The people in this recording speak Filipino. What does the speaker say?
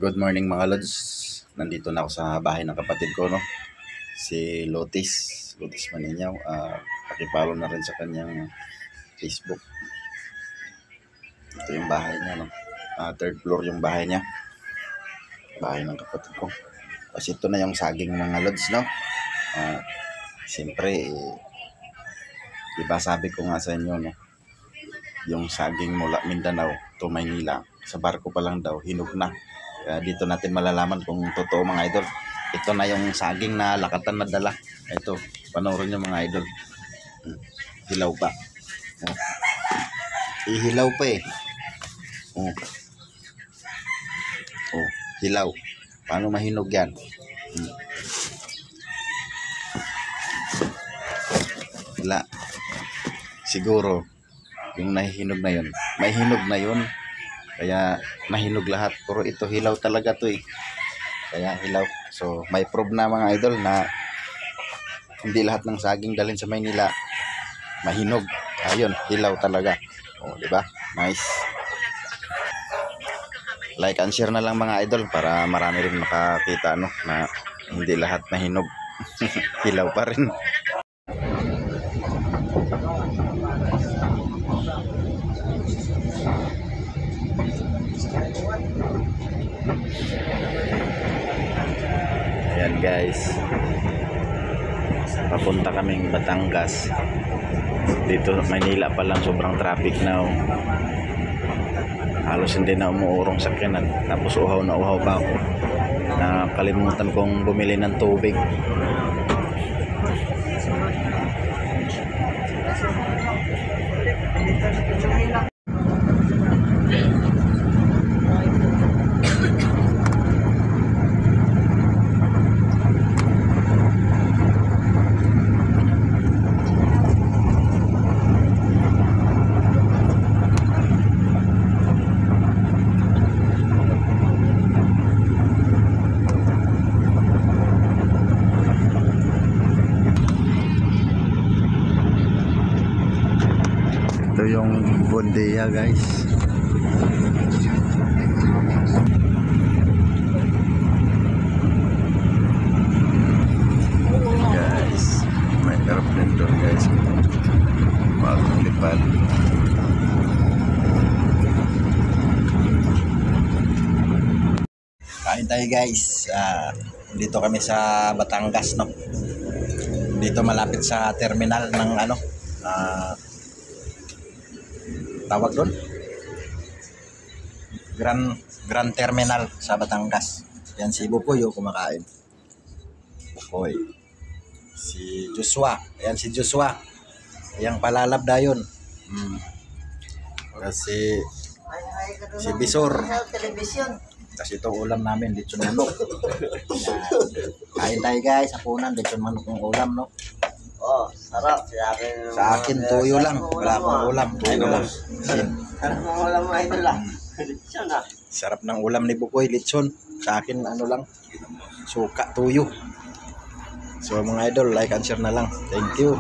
Good morning mga lods. Nandito na ako sa bahay ng kapatid ko, no? Si Lotis. Lotis Maninyaw. Pakipollow na rin sa kanyang Facebook. Ito yung bahay niya, no? Third floor yung bahay niya. Bahay ng kapatid ko. Kasi ito na yung saging mga lods, no? Siyempre, diba sabi ko nga sa inyo, no? Yung saging mula Mindanao to Maynila, sa barko pa lang daw, hinog na. Kaya dito natin malalaman kung totoo mga idol. Ito na yung saging na lakatan na dala. Ito, panoorin nyo mga idol. Hilaw pa. Ihilaw pa eh. Hilaw. Paano mahinog yan? Wala. Siguro, yung nahihinog na yun. May hinog na yun. Kaya nahinog lahat. Pero ito hilaw talaga to eh. Kaya hilaw. So may proof na mga idol na hindi lahat ng saging dalhin sa Maynila mahinog. Ayun, hilaw talaga. Di ba? Nice. Like and share na lang mga idol para marami rin makakita, no, na hindi lahat nahinog. Hilaw pa rin. Ayan guys, papunta kaming Batangas. Dito Maynila pa lang sobrang traffic na. Halos hindi na umuurong sakyanan. Tapos uhaw na uhaw pa ako. Nakalimutan kong bumili ng tubig. Ito yung Bondia guys. Guys, may aeroplane doon guys. Bagong lipad. Kain tayo guys. Dito kami sa Batangas, no. Dito malapit sa terminal ng ano, tawag doon, Grand Terminal sa Batangas. Yan si Bukoy kumakain. Bukoy. Si Joshua. Ayan si Joshua. Yang palalabda yun. Kasi si Bisor. Kasi ito ulam namin, lechon manok. Kain tayo guys, hapunan, lechon manok ng ulam, no? Sarap. Sa akin, tuyo lang. Wala akong ulam. Tuyo lang. Sarap ng ulam mo, idol lang. Sarap ng ulam ni Bukoy, lechon. Sa akin, ano lang, suka, tuyo. So mga idol, like and share na lang. Thank you.